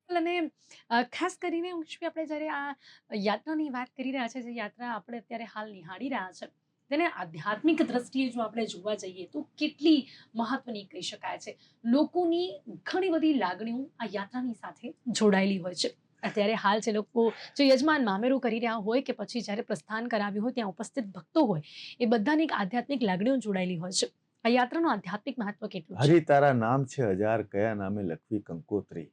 અને ખાસ કરીને ઉર્વશી આપણે જ્યારે આ યાત્રાની વાત કરી રહ્યા છે, જે યાત્રા આપણે અત્યારે હાલ નિહાળી રહ્યા છે, તેને આધ્યાત્મિક દ્રષ્ટિએ જો આપણે જોવા જઈએ તો કેટલી મહત્વની કહી શકાય છે. લોકોની ઘણી બધી લાગણીઓ આ યાત્રાની સાથે જોડાયેલી હોય છે. અત્યારે હાલ જે લોકો જે યજમાન મામેરું કરી રહ્યા હોય કે પછી જ્યારે પ્રસ્થાન કરાવ્યું હોય ત્યાં ઉપસ્થિત ભક્તો હોય, એ બધાની એક આધ્યાત્મિક લાગણીઓ જોડાયેલી હોય છે. આ યાત્રાનું આધ્યાત્મિક મહત્વ કેટલું છે? હરિ તારા નામ છે હજાર, કયા નામે લખવી કંકોત્રી.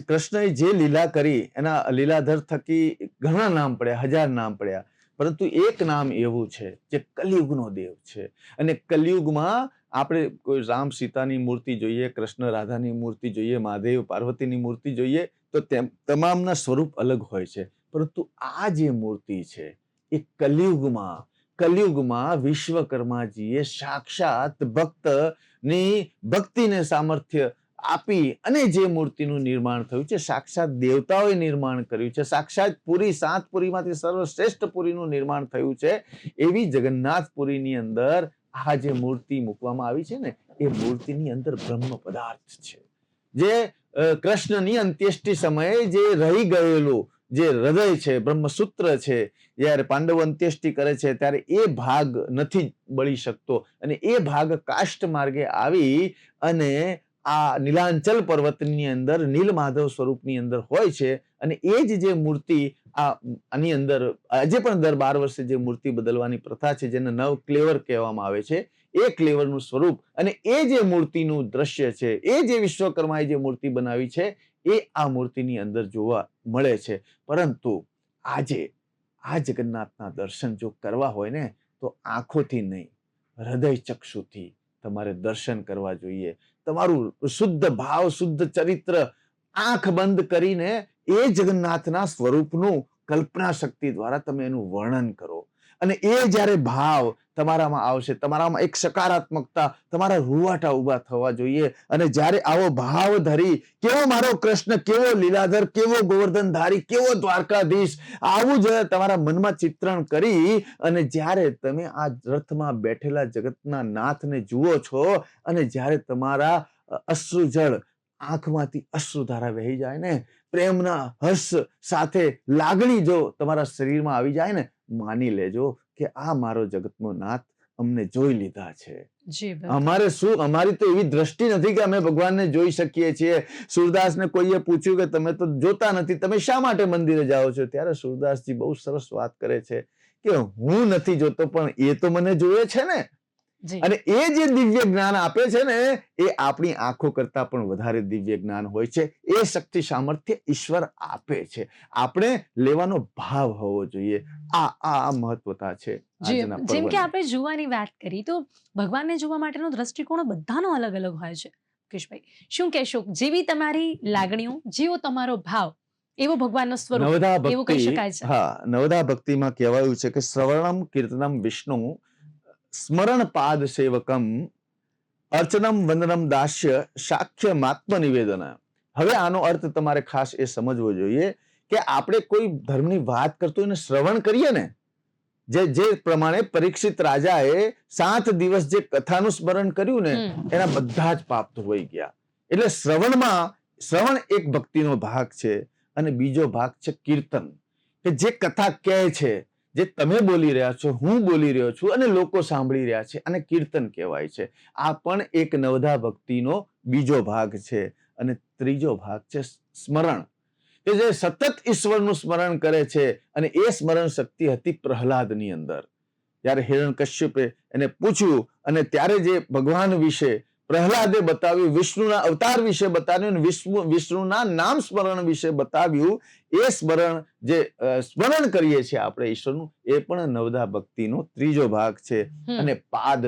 કૃષ્ણએ જે લીલા કરી એના લીલાધર થકી ઘણા નામ પડ્યા, હજાર નામ પડ્યા, પરંતુ એક નામ એવું છે જે કલિયુગનો દેવ છે. અને કલિયુગમાં આપણે કોઈ રામ સીતાની મૂર્તિ જોઈએ, કૃષ્ણ રાધાની મૂર્તિ જોઈએ, મહાદેવ પાર્વતીની મૂર્તિ જોઈએ તો તમામના સ્વરૂપ અલગ હોય છે. પરંતુ આ જે મૂર્તિ છે એ કલિયુગમાં વિશ્વકર્માજીએ સાક્ષાત ભક્તની ભક્તિને સામર્થ્ય આપી અને જે મૂર્તિનું નિર્માણ થયું છે, સાક્ષાત દેવતાઓએ નિર્માણ કર્યું છે, સાક્ષાત પુરી, 7 પુરીમાંથી સર્વશ્રેષ્ઠ પુરીનું નિર્માણ થયું છે. એવી જગન્નાથપુરીની અંદર આ જે મૂર્તિ મૂકવામાં આવી છે ને, એ મૂર્તિની અંદર બ્રહ્મ પદાર્થ છે, જે કૃષ્ણની અંત્યેષ્ટિ સમયે જે રહી ગયેલું જે હૃદય છે, બ્રહ્મસૂત્ર છે, જ્યારે પાંડવો અંત્યેષ્ટિ કરે છે ત્યારે એ ભાગ નથી બળી શકતો અને એ ભાગ કાષ્ટ માર્ગે આવી અને આ નીલાંચલ પર્વતની અંદર નીલમાધવ સ્વરૂપની અંદર હોય છે. અને એ જે મૂર્તિ આની અંદર આજે પણ દર 12 વર્ષે જે મૂર્તિ બદલવાની પ્રથા છે, જેને નવ ક્લેવર કહેવામાં આવે છે, એ ક્લેવરનું સ્વરૂપ અને એ જે મૂર્તિનું દ્રશ્ય છે, એ જે વિશ્વકર્માએ જે મૂર્તિ બનાવી છે, એ આ મૂર્તિની અંદર જોવા મળે છે. પરંતુ આજે આ જગન્નાથના દર્શન જો કરવા હોય ને તો આંખોથી નહીં, હૃદય ચક્ષુથી તમારે દર્શન કરવા જોઈએ. તમારું શુદ્ધ ભાવ, શુદ્ધ ચરિત્ર આંખ બંધ કરીને એ જગન્નાથના સ્વરૂપનું કલ્પના શક્તિ દ્વારા તમે એનું વર્ણન કરો. અને એ જ્યારે ભાવ તમારામાં આવશે, તમારામાં એક સકારાત્મકતા, તમારા રૂવાટા ઉભા થવા જોઈએ. અને જ્યારે આવો ભાવ ધરી, કેવો મારો કૃષ્ણ, કેવો લીલાધર, કેવો ગોવર્ધનધારી, કેવો દ્વારકાધીશ, આવું જ તમારા મનમાં ચિત્રણ કરી અને જ્યારે તમે આ રથમાં બેઠેલા જગતના નાથને જુઓ છો અને જ્યારે તમારા અશ્રુજળ આંખમાંથી અશ્રુધારા વહી જાય ને, પ્રેમના હર્ષ સાથે લાગણી જો તમારા શરીરમાં આવી જાય ને, માની લેજો કે આ મારો જગતનો નાથ અમને જોઈ લીધા છે. અમારી તો એવી દ્રષ્ટિ નથી કે અમે ભગવાનને જોઈ શકીએ છીએ. સુરદાસને કોઈએ પૂછ્યું કે તમે તો જોતા નથી, તમે શા માટે મંદિરે જાઓ છો? ત્યારે સુરદાસજી બહુ સરસ વાત કરે છે કે હું નથી જોતો પણ એ તો મને જોવે છે ને. અને એ જે દિવ્ય જ્ઞાન આપે છે ને, એ આપણી આંખો કરતા પણ વધારે દિવ્ય જ્ઞાન હોય છે. એ શક્તિ સામર્થ્ય ઈશ્વર આપે છે. આપણે લેવાનો ભાવ હોવો જોઈએ. આ મહત્વતા છે. જેમ કે આપણે જોવાની વાત કરી તો ભગવાનને જોવા માટેનો દ્રષ્ટિકોણ બધાનો અલગ અલગ હોય છે. મુકેશભાઈ, શું કહેશો? જેવી તમારી લાગણીઓ, જેવો તમારો ભાવ, એવો ભગવાનનો સ્વરૂપ, એવું કહી શકાય છે. હા, નવધા ભક્તિમાં કહેવાયું છે કે શ્રવણમ કીર્તનમ વિષ્ણુ, સ્મરણ પાદ સેવકમ, અર્ચનમ વંદનમ દાસ્ય, સાખ્ય માત્મ નિવેદન. હવે આનો અર્થ તમારે ખાસ એ સમજવો જોઈએ કે આપણે કોઈ ધર્મની વાત કરતો એને શ્રવણ કરીએ ને, જે પ્રમાણે પરીક્ષિત રાજાએ 7 દિવસ જે કથાનું સ્મરણ કર્યું ને, એના બધા જ પાપ ધોવાઈ ગયા. એટલે શ્રવણ એક ભક્તિનો ભાગ છે અને બીજો ભાગ છે કીર્તન, કે જે કથા કહે છે, જે તમે બોલી રહ્યા છો, હું બોલી રહ્યો છું અને લોકો સાંભળી રહ્યા છે, અને કીર્તન કહેવાય છે. આ પણ એક નવધા ભક્તિનો બીજો ભાગ છે. અને ત્રીજો ભાગ છે સ્મરણ, કે જે સતત ઈશ્વરનું સ્મરણ કરે છે. અને એ સ્મરણ શક્તિ હતી પ્રહલાદની અંદર. જ્યારે હિરણ્યકશ્યપે એને પૂછ્યું અને ત્યારે જે ભગવાન વિશે પ્રહલાદે બતાવ્યું, વિષ્ણુના અવતાર વિશે બતાવ્યું, વિષ્ણુના નામ સ્મરણ વિશે બતાવ્યું, એ સ્મરણ કરીએ છીએ આપણે ઈશ્વરનું, એ પણ નવધા ભક્તિનો ત્રીજો ભાગ છે. અને પાદ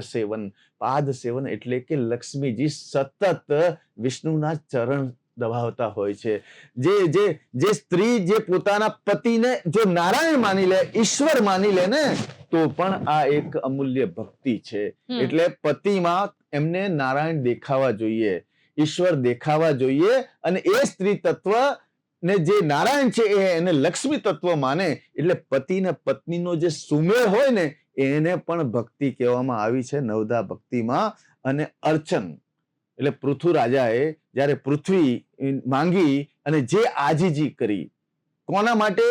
સેવન એટલે કે લક્ષ્મીજી સતત વિષ્ણુના ચરણ દબાવતા હોય છે. જે સ્ત્રી જે પોતાના પતિને જો નારાયણ માની લે, ઈશ્વર માની લે ને, તો પણ આ એક અમૂલ્ય ભક્તિ છે. એટલે પતિમાં એમને નારાયણ દેખાવા જોઈએ, ઈશ્વર દેખાવા જોઈએ. અને એ સ્ત્રી તત્વ ને જે નારાયણ છે એને લક્ષ્મી તત્વ માને. એટલે પતિ ને પત્નીનો જે સુમેળ હોય ને, એને પણ ભક્તિ કહેવામાં આવી છે નવધા ભક્તિમાં. અને અર્ચન એટલે પૃથુ રાજાએ જ્યારે પૃથ્વી માંગી અને જે આજીજી કરી, કોના માટે?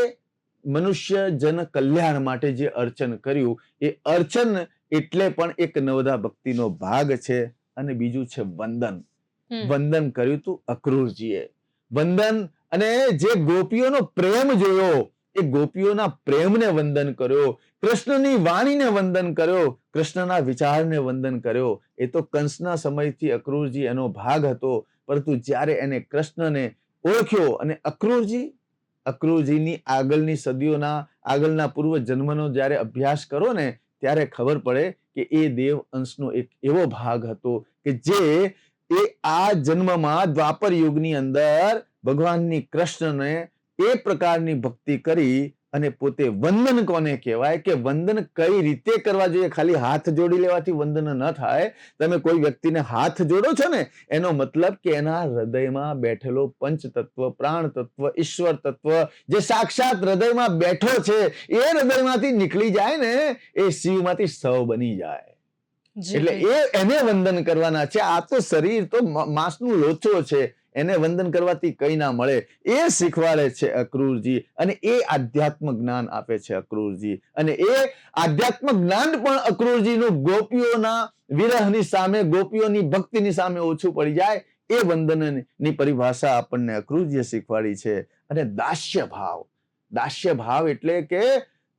મનુષ્ય જન કલ્યાણ માટે જે અર્ચન કર્યું, એ અર્ચન એટલે પણ એક નવધા ભક્તિનો ભાગ છે. અને બીજું છે વંદન. વંદન કર્યું તું અક્રૂરજીએ. વંદન અને જે ગોપીઓનો પ્રેમ જોયો, એ ગોપીઓના પ્રેમને વંદન કર્યો, કૃષ્ણની વાણીને વંદન કર્યો, કૃષ્ણના વિચારને વંદન કર્યો. એ તો કંસના સમયથી અક્રૂરજી એનો ભાગ હતો, પરંતુ જ્યારે એને કૃષ્ણને ઓળખ્યો અને અક્રૂરજીની આગળની સદીઓના આગળના પૂર્વ જન્મનો જ્યારે અભ્યાસ કરો ને, ત્યારે ખબર પડે કે એ દેવ અંશનો એક એવો ભાગ હતો કે જે આ જન્મમાં દ્વાપર યુગની અંદર ભગવાનની કૃષ્ણને એ પ્રકારની ભક્તિ કરી. અને પોતે વંદન કોને કહેવાય, કે વંદન કઈ રીતે કરવા જોઈએ? ખાલી હાથ જોડી લેવાથી વંદન ન થાય. તમે કોઈ વ્યક્તિને હાથ જોડો છો ને, એનો મતલબ કે એના હૃદયમાં બેઠેલો પંચતત્વ, પ્રાણ તત્વ, ઈશ્વર તત્વ જે સાક્ષાત હૃદયમાં બેઠો છે, એ હૃદયમાંથી નીકળી જાય ને, એ શિવમાંથી સવ બની જાય. એટલે એને વંદન કરવાના છે. આ તો શરીર તો માંસનું લોચો છે, એને વંદન કરવાથી કઈ ના મળે. એ શીખવાડે છે અક્રૂરજી, અને એ આધ્યાત્મ જ્ઞાન આપે છે અક્રૂરજી. અને એ આધ્યાત્મ જ્ઞાન પણ અક્રૂરજીનું ગોપીઓના વિરહની સામે, ગોપીઓની ભક્તિની સામે ઓછું પડી જાય. એ વંદનની પરિભાષા આપણને અક્રૂરજીએ શીખવાડી છે. અને દાસ્ય ભાવ એટલે કે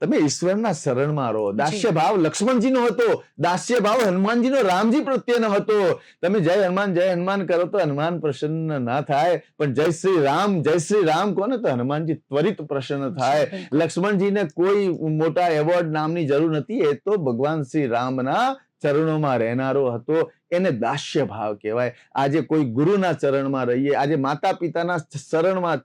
તમે ઈશ્વરના શરણમાં રહો. દાસ્ય ભાવ લક્ષ્મણજીનો હતો, દાસ્ય ભાવ હનુમાનજીનો રામજી પ્રત્યેનો હતો. તમે જય હનુમાન કરો તો હનુમાન પ્રસન્ન ના થાય, પણ જય શ્રી રામ કોને તો હનુમાનજી ત્વરિત પ્રસન્ન થાય. લક્ષ્મણજીને કોઈ મોટા એવોર્ડ નામની જરૂર નથી, એ તો ભગવાન શ્રી રામના ચરણોમાં રહેનારો હતો. એને દાસ્ય ભાવ કહેવાય. આજે કોઈ ગુરુના ચરણમાં રહીએ, આજે માતા પિતાના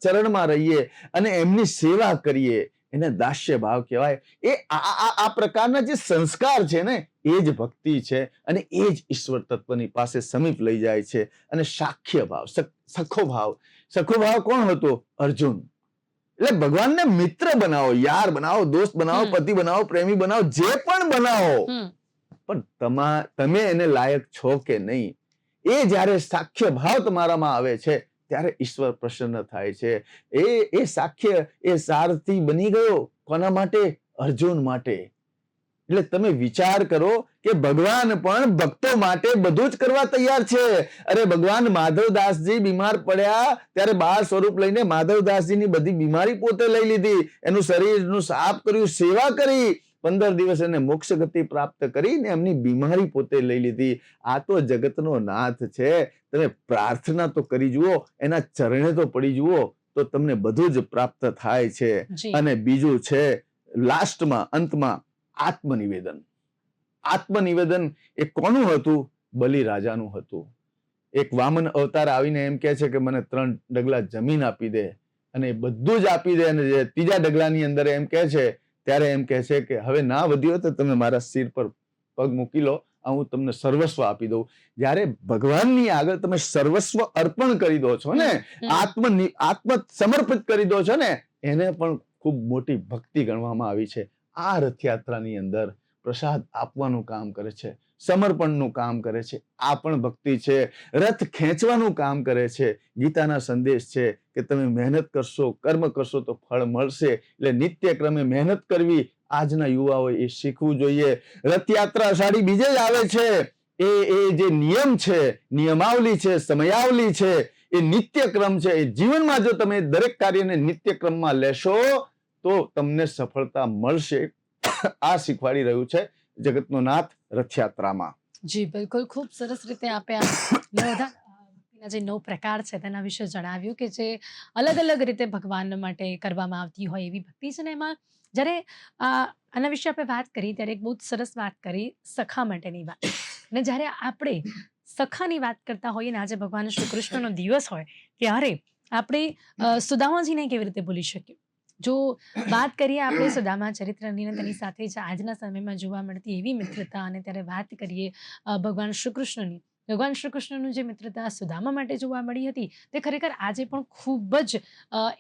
ચરણમાં રહીએ અને એમની સેવા કરીએ, એને દાસ્ય ભાવ કહેવાય. એ આ પ્રકારના જે સંસ્કાર છે ને, એ જ ભક્તિ છે, અને એ જ ઈશ્વર તત્વની પાસે સમીપ લઈ જાય છે. અને સાખ્ય ભાવ, સખો ભાવ કોણ હતો? અર્જુન. એટલે ભગવાનને મિત્ર બનાવો, યાર બનાવો, દોસ્ત બનાવો, પતિ બનાવો, પ્રેમી બનાવો, જે પણ બનાવો, પણ તમે એને લાયક છો કે નહીં, એ જ્યારે સાખ્ય ભાવ તમારામાં આવે છે, ત્યારે ઈશ્વર પ્રસન્ન થાય છે. એ સાખ્ય, એ સારથી બની ગયો. કોના માટે? અર્જુન માટે. એટલે તમે વિચાર કરો કે ભગવાન પણ ભક્તો માટે બધું જ કરવા તૈયાર છે. અરે ભગવાન માધવદાસજી બીમાર પડ્યા ત્યારે બાળ સ્વરૂપ લઈને માધવદાસજીની બધી બીમારી પોતે લઈ લીધી, એનું શરીરનું સાફ કર્યું, સેવા કરી, 15 દિવસ એને મોક્ષ ગતિ પ્રાપ્ત કરીને એમની બીમારી પોતે લઈ લીધી. આ તો જગતનો નાથ છે. તમે પ્રાર્થના તો કરી જુઓ, એના ચરણે તો પડી જુઓ, તો તમને બધું જ પ્રાપ્ત થાય છે. અને બીજું છે લાસ્ટમાં, અંતમાં આત્મનિવેદન. એ કોનું હતું? બલિ રાજાનું હતું. એક વામન અવતાર આવીને એમ કહે છે કે મને 3 ડગલા જમીન આપી દે, અને બધું જ આપી દે. અને જે 3જા ડગલાની અંદર એમ કહે છે, ત્યારે એમ કહે છે કે હવે ના વધ્યો તો તમે મારા સિર પર પગ મૂકી લો, હું તમને સર્વસ્વ આપી દઉં. જ્યારે ભગવાનની આગળ તમે સર્વસ્વ અર્પણ કરી દો છો ને, આત્મ સમર્પિત કરી દો છો ને, એને પણ ખૂબ મોટી ભક્તિ ગણવામાં આવી છે. આ રથયાત્રાની અંદર પ્રસાદ આપવાનું કામ કરે છે, સમર્પણનું કામ કરે છે, આ પણ ભક્તિ છે. રથ ખેંચવાનું કામ કરે છે. ગીતાના સંદેશ છે કે તમે મહેનત કરશો, કર્મ કરશો તો ફળ મળશે. એટલે નિત્ય ક્રમે મહેનત કરવી આજના યુવાઓએ એ શીખવું જોઈએ. રથયાત્રા અષાઢી બીજે જ આવે છે. એ જે નિયમ છે, નિયમાવલી છે, સમયાવલી છે, એ નિત્યક્રમ છે. એ જીવનમાં જો તમે દરેક કાર્યને નિત્યક્રમમાં લેશો તો તમને સફળતા મળશે. આ શીખવાડી રહ્યું છે જગતનો નાથ રથયાત્રામાં. જી બિલકુલ, ખૂબ સરસ રીતે આપે આ નવધા ભક્તિના જે 9 પ્રકાર છે તેના વિશે જણાવ્યું, કે જે અલગ અલગ રીતે ભગવાન માટે કરવામાં આવતી હોય એવી ભક્તિ છે. ને એમાં જ્યારે આના વિશે આપણે વાત કરી ત્યારે એક બહુ જ સરસ વાત કરી, સખા માટેની વાત. અને જ્યારે આપણે સખાની વાત કરતા હોઈએ ને, આજે ભગવાન શ્રી કૃષ્ણનો દિવસ હોય, ત્યારે આપણે સુદામાજીને કેવી રીતે ભૂલી શકીએ? જો વાત કરીએ આપણે સુદામા ચરિત્રની, તેની સાથે જ આજના સમયમાં જોવા મળતી એવી મિત્રતા, અને ત્યારે વાત કરીએ ભગવાન શ્રી કૃષ્ણની, ભગવાન શ્રી કૃષ્ણનું જે મિત્રતા સુદામા માટે જોવા મળી હતી, તે ખરેખર આજે પણ ખૂબ જ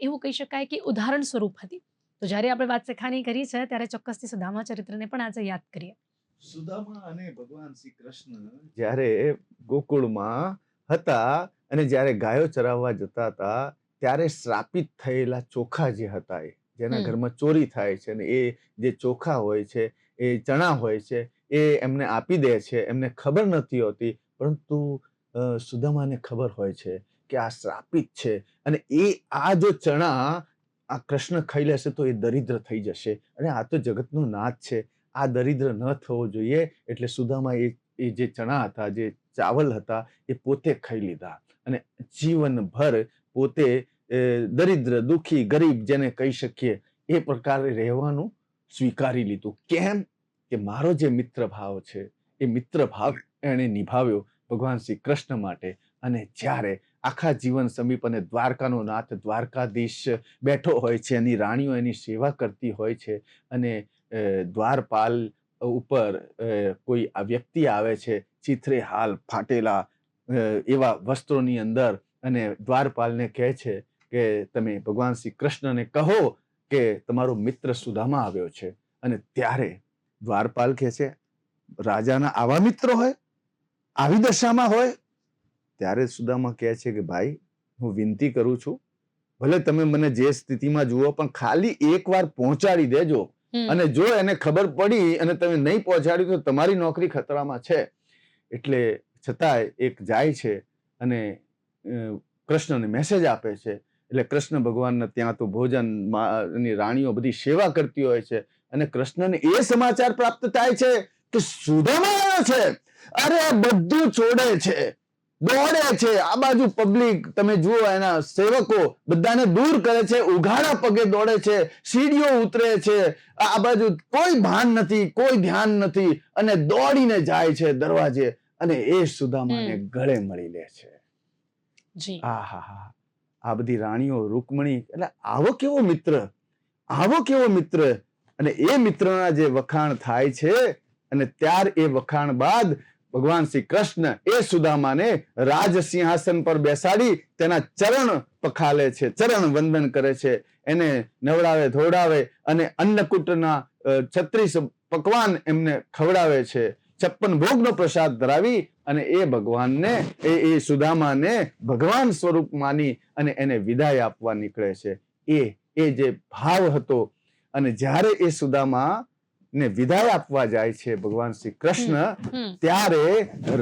એવું કહી શકાય કે ઉદાહરણ સ્વરૂપ હતી. તો જ્યારે આપણે વાત સખાની કરી છે, ત્યારે ચોક્કસથી સુદામા ચરિત્રને પણ આજે યાદ કરીએ. સુદામા અને ભગવાન શ્રી કૃષ્ણ જ્યારે ગોકુળમાં હતા અને જ્યારે ગાયો ચરાવવા જતા હતા ત્યારે શ્રાપિત થયેલા ચોખા જે હતા જેના ઘરમાં ચોરી થાય છે અને એ જે ચોખા હોય છે એ ચણા હોય છે એ એમને આપી દે છે. એમને ખબર નથી હોતી, પરંતુ સુદામાને ખબર હોય છે કે આ શ્રાપિત છે અને આ જો ચણા આ કૃષ્ણ ખાઈ લેશે તો એ દરિદ્ર થઈ જશે અને આ તો જગતનો નાથ છે, આ દરિદ્ર ન થવો જોઈએ. એટલે સુદામા એ જે ચણા હતા, જે ચાવલ હતા, એ પોતે ખાઈ લીધા અને જીવનભર પોતે દરિદ્ર, દુઃખી, ગરીબ જેને કહી શકીએ એ પ્રકારે રહેવાનું સ્વીકારી લીધું. કેમ કે મારો જે મિત્ર ભાવ છે એ મિત્ર ભાવ એણે નિભાવ્યો ભગવાન શ્રી કૃષ્ણ માટે. અને જ્યારે આખા જીવન સમીપ અને દ્વારકાનો નાથ દ્વારકાધીશ બેઠો હોય છે, એની રાણીઓ એની સેવા કરતી હોય છે અને દ્વારપાલ ઉપર કોઈ આ વ્યક્તિ આવે છે ચીથરે હાલ ફાટેલા એવા વસ્ત્રોની અંદર અને દ્વારપાલને કહે છે કે તમે ભગવાન શ્રી કૃષ્ણને કહો કે તમારો મિત્ર સુદામા આવ્યો છે. અને ત્યારે દ્વારપાલ કહે છે, રાજાના આવા મિત્ર હોય, આવી દશામાં હોય? ત્યારે સુદામા કહે છે કે ભાઈ, હું વિનંતી કરું છું, ભલે તમે મને જે સ્થિતિમાં જુઓ પણ ખાલી એકવાર પહોંચાડી દેજો. અને જો એને ખબર પડી અને તમે નહીં પહોંચાડ્યું તો તમારી નોકરી ખતરામાં છે. એટલે છતાંય એક જાય છે અને કૃષ્ણને મેસેજ આપે છે. એટલે કૃષ્ણ ભગવાનને ત્યાં તો ભોજન ની રાણીઓ બધી સેવા કરતી હોય છે અને કૃષ્ણને એ સમાચાર પ્રાપ્ત થાય છે કે સુદામા આવ્યો છે. અરે બધું છોડે છે, દોડે છે. આ બાજુ પબ્લિક તમે જુઓ, એના સેવકો બધાને દૂર કરે છે, ઉઘાડા પગે દોડે છે, સીડીઓ ઉતરે છે. આ બાજુ કોઈ ભાન નથી, કોઈ ધ્યાન નથી અને દોડીને જાય છે દરવાજે અને એ સુદામાને ગળે મળી લે છે. આ બધી રાણીઓ, રૂકમણી, એટલે આવો કેવો મિત્ર, આવો કેવો મિત્ર. અને એ મિત્રના જે વખાણ થાય છે અને ત્યાર એ વખાણ બાદ ભગવાન શ્રી કૃષ્ણ એ સુદામાને રાજ સિંહાસન પર બેસાડી તેના ચરણ પખાલે છે, ચરણ વંદન કરે છે, એને નવડાવે ધોવડાવે અને અન્નકૂટના 36 પકવાન એમને ખવડાવે છે. 56 ભોગનો પ્રસાદ ધરાવી અને એ ભગવાનને એ સુદામાને ભગવાન સ્વરૂપ માની અને એને વિદાય આપવા નીકળે છે. એ જે ભાવ હતો. અને જ્યારે એ સુદામા ને વિદાય આપવા જાય છે ભગવાન શ્રી કૃષ્ણ, ત્યારે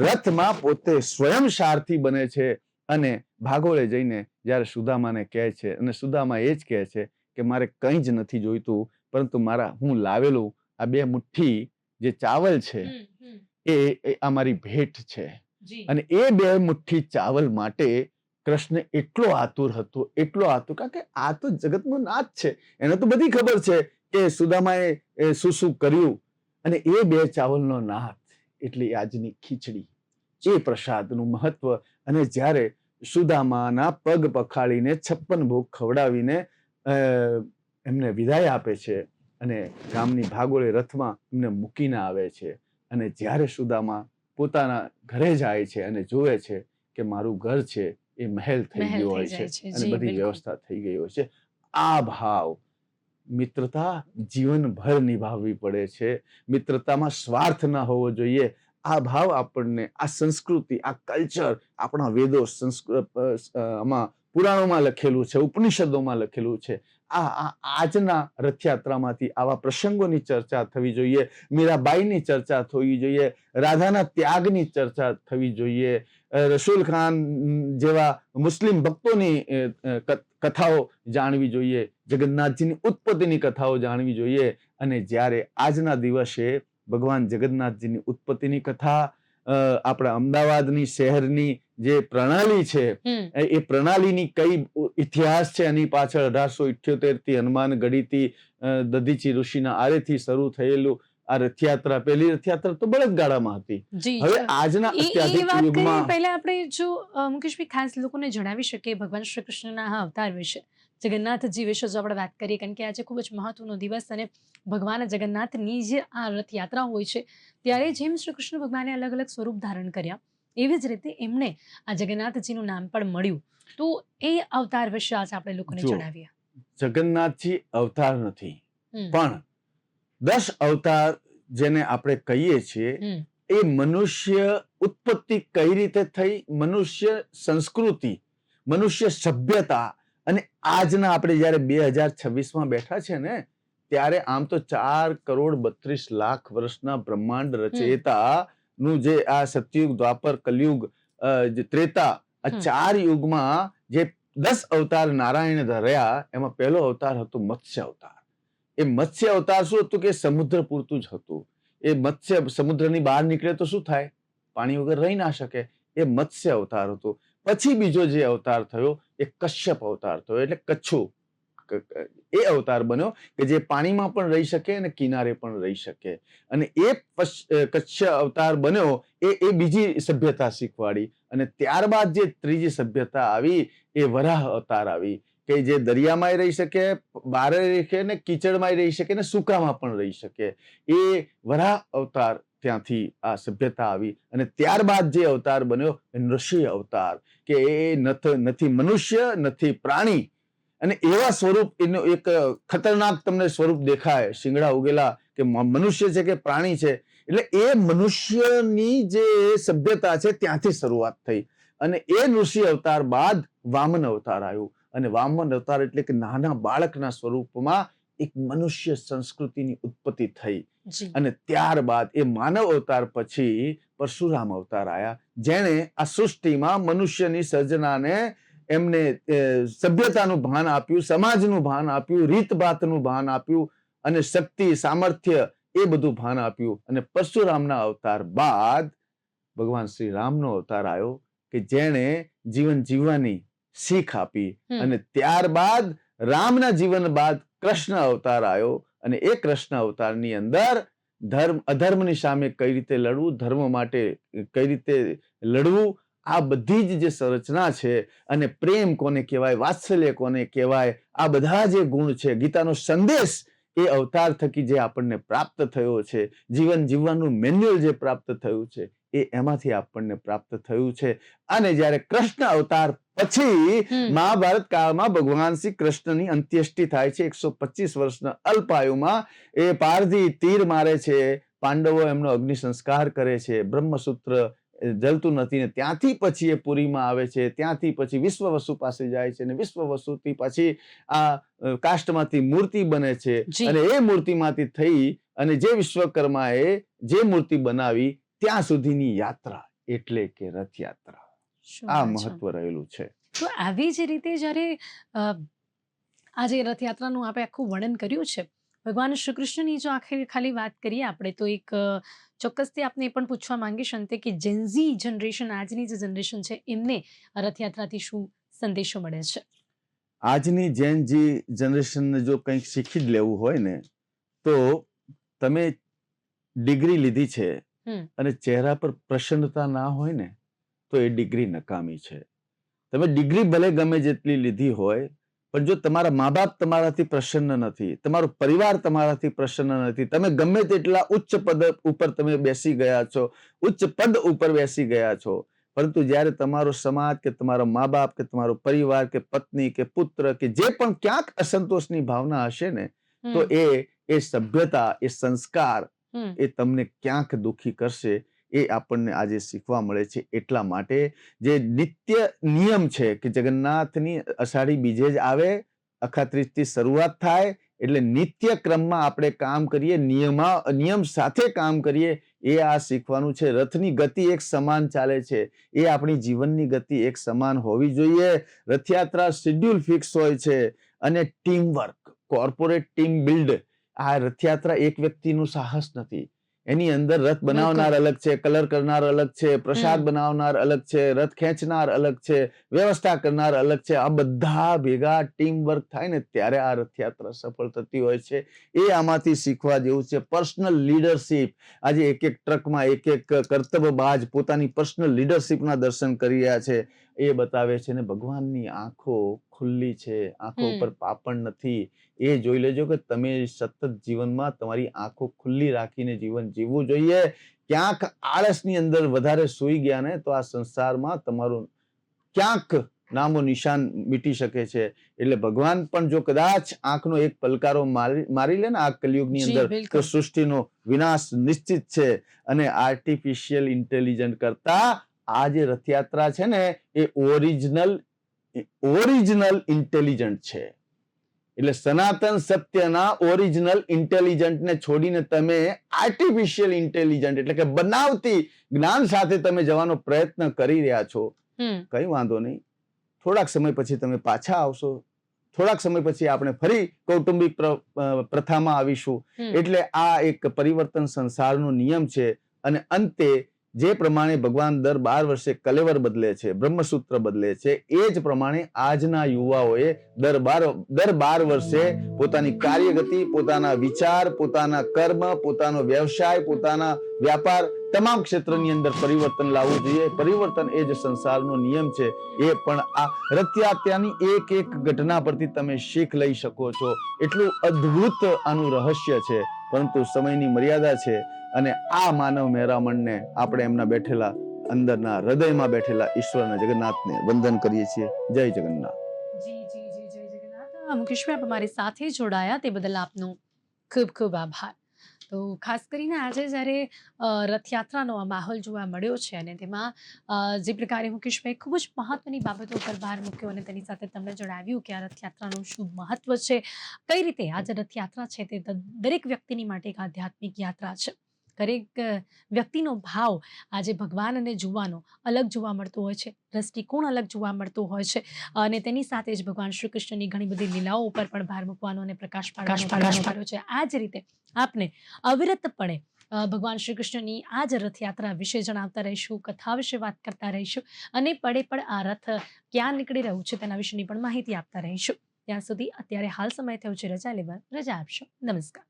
રથમાં પોતે સ્વયં સારથી બને છે અને ભાગોળે જઈને જ્યારે સુદામાને કહે છે, અને સુદામા એ જ કહે છે કે મારે કંઈ જ નથી જોઈતું, પરંતુ હું લાવેલું આ 2 મુઠ્ઠી જે ચાવલ છે એ આ મારી ભેટ છે. અને એ 2 મુઠ્ઠી ચાવલ માટે કૃષ્ણ એટલો આતુર હતો, એટલો આતુર, કારણ કે આ તો જગતનો નાથ છે, એને તો બધી ખબર છે કે સુદામાએ શું શું કર્યું. અને એ 2 ચાવલનો નાથ એટલે આજની ખીચડી, એ પ્રસાદનું મહત્વ. અને જ્યારે સુદામાના પગ પખાળીને 56 ભોગ ખવડાવીને એમને વિદાય આપે છે અને ગામની ભાગોળે રથમાં એમને મૂકીને આવે છે. અને જ્યારે સુદામા પોતાના ઘરે જાય છે અને જોવે છે કે મારું ઘર છે એ મહેલ થઈ ગયો હોય છે અને બધી વ્યવસ્થા થઈ ગઈ હોય છે, આ ભાવ મિત્રતા જીવનભર નિભાવવી પડે છે. મિત્રતામાં સ્વાર્થ ના હોવો જોઈએ. આ ભાવ આપણને, આ સંસ્કૃતિ, આ કલ્ચર આપણા વેદો, આમાં પુરાણોમાં લખેલું છે, ઉપનિષદોમાં લખેલું છે. આજના રથયાત્રામાંથી આવા પ્રસંગોની ચર્ચા થવી જોઈએ, મીરાબાઈની ચર્ચા થવી જોઈએ, રાધાના ત્યાગની ચર્ચા થવી જોઈએ, રસૂલ ખાન જેવા મુસ્લિમ ભક્તોની કથાઓ જાણવી જોઈએ, જગન્નાથજીની ઉત્પત્તિની કથાઓ જાણવી જોઈએ. અને જ્યારે આજના દિવસે ભગવાન જગન્નાથજીની ઉત્પત્તિની કથા, આપણા અમદાવાદની શહેરની જે પ્રણાલી છે એ પ્રણાલીની કઈ ઇતિહાસ છે, એની પાછળ 1878 થી હનુમાન ગઢીથી દધીચી ઋષિના આરેથી શરૂ થયેલું આ રથયાત્રા, પહેલી રથયાત્રા તો બળદગાડામાં હતી. હવે આજના અત્યાધુનિક યુગમાં પહેલા આપણે જો મુકેશભાઈ ખાસ લોકોને જણાવી શકીએ ભગવાન શ્રી કૃષ્ણના આ અવતાર વિશે, જગન્નાથજી વિશે જો આપણે વાત કરીએ, કારણ કે આજે ખૂબ જ મહત્વનો દિવસ અને ભગવાન જગન્નાથની જે આ રથયાત્રા હોય છે ત્યારે જેમ શ્રી કૃષ્ણ ભગવાને અલગ અલગ સ્વરૂપ ધારણ કર્યા, એવી જ રીતે એમને આ જગન્નાથજીનું નામ પણ મળ્યું. તો એ અવતાર વિશે આજે આપણે લોકોને જણાવીએ. જગન્નાથજી અવતાર નથી, પણ 10 અવતાર જેને આપણે કહીએ છીએ એ મનુષ્ય ઉત્પત્તિ કઈ રીતે થઈ, મનુષ્ય સંસ્કૃતિ, મનુષ્ય સભ્યતા, અને આજના આપણે જયારે 2026માં બેઠા છે ને, ત્યારે આમ તો 4,32,00,000 વર્ષના બ્રહ્માંડ રચયિતા નું જે આ સતયુગ, દ્વાપર, કલયુગ, ત્રેતા, આ 4 યુગમાં જે 10 અવતાર નારાયણ ધર્યા, એમાં પહેલો અવતાર હતો મત્સ્ય અવતાર. એ મત્સ્ય અવતાર શું હતું કે સમુદ્ર પૂરતું જ હતું. એ મત્સ્ય સમુદ્રની બહાર નીકળે તો શું થાય, પાણી વગર રહી ના શકે. એ મત્સ્ય અવતાર હતો. પછી બીજો જે અવતાર થયો એ કશ્યપ અવતાર થયો, એટલે કચ્છુ. એ અવતાર બન્યો કે જે પાણીમાં પણ રહી શકે અને કિનારે પણ રહી શકે. અને એ કચ્છ અવતાર બન્યો એ બીજી સભ્યતા શીખવાડી. અને ત્યારબાદ જે ત્રીજી સભ્યતા આવી એ વરાહ અવતાર આવી, કે જે દરિયામાં રહી શકે, બહાર રહી શકે, ને કીચડમાં રહી શકે, ને સૂકામાં પણ રહી શકે. એ વરાહ અવતાર, ત્યાંથી આ સભ્યતા આવી. અને ત્યારબાદ જે અવતાર બન્યો એ નૃસિંહ અવતાર, કે એ નથી મનુષ્ય, નથી પ્રાણી, અને એવા સ્વરૂપ, એનું એક ખતરનાક તમને સ્વરૂપ દેખાય, શિંગડા ઉગેલા, કે મનુષ્ય છે કે પ્રાણી છે. એટલે એ મનુષ્યની જે સભ્યતા છે ત્યાંથી શરૂઆત થઈ. અને એ નૃસિંહ અવતાર બાદ વામન અવતાર આવ્યું. અને વામન અવતાર એટલે કે નાના બાળકના સ્વરૂપમાં એક મનુષ્ય સંસ્કૃતિની ઉત્પત્તિ થઈ. અને ત્યારબાદ એ માનવ અવતાર પછી પરશુરામ અવતાર આયા, જેણે આ સૃષ્ટિમાં મનુષ્યની સર્જનાને, એમને સભ્યતાનું ભાન આપ્યું, સમાજનું ભાન આપ્યું, રીતભાતનું ભાન આપ્યું, અને શક્તિ, સામર્થ્ય, એ બધું ભાન આપ્યું. અને પરશુરામના અવતાર બાદ ભગવાન શ્રી રામનો અવતાર આવ્યો, કે જેણે જીવન જીવવાની શીખ આપી. અને ત્યારબાદ રામના જીવન બાદ કૃષ્ણ અવતાર આવ્યો. અને એ કૃષ્ણ અવતારની અંદર ધર્મ અધર્મની સામે કઈ રીતે લડવું, ધર્મ માટે કઈ રીતે લડવું, આ બધી જ જે સંરચના છે, અને પ્રેમ કોને કહેવાય, વાત્સલ્ય કોને કહેવાય, આ બધા જે ગુણ છે, ગીતાનો સંદેશ એ અવતાર થકી જે આપણને પ્રાપ્ત થયો છે, જીવન જીવવાનું મેન્યુઅલ જે પ્રાપ્ત થયું છે, એ એમાંથી આપણને પ્રાપ્ત થયું છે. અને જ્યારે કૃષ્ણ અવતાર પછી મહાભારત કાળમાં ભગવાન શ્રી કૃષ્ણની અંત્યેષ્ટિ થાય છે. 125 વર્ષના અલ્પાયુમાં એ પારધી તીર મારે છે, પાંડવો એમનો અગ્નિ સંસ્કાર કરે છે, બ્રહ્મસૂત્ર જલતું નથી, ને ત્યાંથી પછી એ પુરીમાં આવે છે. ત્યાંથી પછી વિશ્વવસુ પાસે જાય છે, અને વિશ્વવસુથી પછી આ કાષ્ટમાંથી મૂર્તિ બને છે. અને એ મૂર્તિમાંથી થઈ અને જે વિશ્વકર્માએ જે મૂર્તિ બનાવી ત્યાં સુધીની યાત્રા એટલે કે રથયાત્રા. આ મહત્વ રહેલું છે. તો આવી જ રીતે જ્યારે આજે રથયાત્રાનું આપણે આખું વર્ણન કર્યું છે, ભગવાન શ્રી કૃષ્ણની જો ખાલી વાત કરીએ આપણે, તો એક ચોક્કસથી આપને એ પણ પૂછવા માંગીશ અંતે કે જેનઝી જનરેશન, આજની જે જનરેશન છે, એમને રથયાત્રાથી શું સંદેશો મળે છે? આજની જેનઝી જનરેશનને જો કંઈક શીખી જ લેવું હોય ને, તો તમે ડિગ્રી લીધી છે અને ચહેરા પર પ્રસન્નતા ના હોય ને, તો એ ડિગ્રી નકામી છે. તમે ડિગ્રી ભલે ગમે જેટલી લીધી હોય, પણ જો તમારા મા બાપ તમારાથી પ્રસન્ન નથી, તમારો પરિવાર તમારાથી પ્રસન્ન નથી, તમે ગમે તેટલા ઉચ્ચ પદ ઉપર તમે બેસી ગયા છો, ઉચ્ચ પદ ઉપર બેસી ગયા છો, પરંતુ જ્યારે તમારો સમાજ કે તમારા મા બાપ કે તમારો પરિવાર કે પત્ની કે પુત્ર કે જે પણ ક્યાંક અસંતોષની ભાવના હશે ને, તો એ સભ્યતા, એ સંસ્કાર, એ તમને ક્યાંક દુઃખી કરશે. એ આપણને આજે શીખવા મળે છે. એટલા માટે જે નિત્ય નિયમ છે કે જગન્નાથની અષાઢી બીજે જ આવે, અખાત્રીજથી શરૂઆત થાય, એટલે નિત્ય ક્રમમાં આપણે કામ કરીએ, નિયમ સાથે કામ કરીએ, એ આ શીખવાનું છે. રથની ગતિ એક સમાન ચાલે છે, એ આપણી જીવનની ગતિ એક સમાન હોવી જોઈએ. રથયાત્રા શેડ્યુલ ફિક્સ હોય છે, અને team work, corporate team build. આ રથયાત્રા એક વ્યક્તિનું સાહસ નથી. એની અંદર રથ બનાવનાર અલગ છે, કલર કરનાર અલગ છે, પ્રસાદ બનાવનાર અલગ છે, રથ ખેંચનાર અલગ છે, વ્યવસ્થા કરનાર અલગ છે. આ બધા ભેગા ટીમ વર્ક થાય ને ત્યારે આ રથયાત્રા સફળ થતી હોય છે. એ આમાંથી શીખવા જેવું છે. Personal leadership. આજે એક એક ટ્રકમાં એક એક કર્તવ્યબાજ પોતાની પર્સનલ લીડરશીપના દર્શન કરી રહ્યા છે. એ બતાવે છે. ને ભગવાનની આંખો ખુલ્લી છે, આંખો ઉપર પાપણ નથી. એ જોઈ લેજો કે તમે સતત જીવનમાં તમારી આંખો ખુલ્લી રાખીને જીવન જીવવું જોઈએ. ક્યાંક આળસની અંદર વધારે સૂઈ ગયા ને, તો આ સંસારમાં તમારું ક્યાંક નામો નિશાન મીટી શકે છે. એટલે ભગવાન પણ જો કદાચ આંખનો એક પલકારો મારી લે ને આ કલયુગની જી, અંદર, તો બિલકુલ. સૃષ્ટિનો વિનાશ નિશ્ચિત છે. અને આર્ટિફિશિયલ ઇન્ટેલિજન્ટ કરતા આ જે રથયાત્રા છે ને એ ઓરિજિનલ ઇન્ટેલિજન્ટ છે. એટલે સનાતન સત્યના ઓરિજિનલ ઇન્ટેલિજન્ટને છોડીને તમે આર્ટિફિશિયલ ઇન્ટેલિજન્ટ એટલે કે બનાવટી જ્ઞાન સાથે તમે જવાનો પ્રયત્ન કરી રહ્યા છો. કઈ વાંધો નહીં, થોડાક સમય પછી તમે પાછા આવશો, થોડાક સમય પછી આપણે ફરી કૌટુંબિક પ્રથામાં આવીશું. એટલે આ એક પરિવર્તન સંસારનો નિયમ છે. અને અંતે જે પ્રમાણે ભગવાન દર 12 વર્ષે કલેવર બદલે છે, બ્રહ્મસૂત્ર બદલે છે, એ જ પ્રમાણે આજના યુવાઓએ દર 12 વર્ષે પોતાની કાર્યગતિ, પોતાના વિચાર, પોતાના કર્મ, પોતાનો વ્યવસાય, પોતાના વ્યાપાર, તમામ ક્ષેત્રની અંદર પરિવર્તન લાવવું જોઈએ. પરિવર્તન એ જ સંસારનો નિયમ છે. એ પણ આ રથયાત્રાની એક એક ઘટના પરથી તમે શીખ લઈ શકો છો. એટલું અદ્ભુત આનું રહસ્ય છે. પરંતુ સમયની મર્યાદા છે અને આ માનવ મહેરામણને આપણે એમના બેઠેલા અંદરના હૃદયમાં બેઠેલા ઈશ્વરના જગન્નાથને વંદન કરીએ છીએ. જય જગન્નાથ. જી જી જી જય જગન્નાથ. મુકેશભાઈ, આપ અમારી સાથે જોડાયા તે બદલ આપનો ખૂબ ખૂબ આભાર. તો ખાસ કરીને આજે જ્યારે રથયાત્રાનો આ માહોલ જોવા મળ્યો છે અને તેમાં જે પ્રકારે મુકેશભાઈ ખૂબ જ મહત્વની બાબતો પર ભાર મૂક્યો અને તેની સાથે તમને જણાવ્યું કે આ રથયાત્રાનું શું મહત્વ છે, કઈ રીતે આ જે રથયાત્રા છે તે દરેક વ્યક્તિની માટે એક આધ્યાત્મિક યાત્રા છે. દરેક વ્યક્તિનો ભાવ આજે ભગવાન અને જોવાનો અલગ જોવા મળતો હોય છે, દ્રષ્ટિકોણ અલગ જોવા મળતો હોય છે. અને તેની સાથે જ ભગવાન શ્રી કૃષ્ણની ઘણી બધી લીલાઓ ઉપર પણ ભાર મૂકવાનો અને પ્રકાશ પાડવાનો છે. આ જ રીતે આપને અવિરતપણે ભગવાન શ્રી કૃષ્ણની આ જ રથયાત્રા વિશે જણાવતા રહીશું, કથા વિશે વાત કરતા રહીશું અને પળે પળ આ રથ ક્યાં નીકળી રહ્યું છે તેના વિશેની પણ માહિતી આપતા રહીશું. ત્યાં સુધી અત્યારે હાલ સમય થયો છે રજા લેવા. રજા આપશો. નમસ્કાર.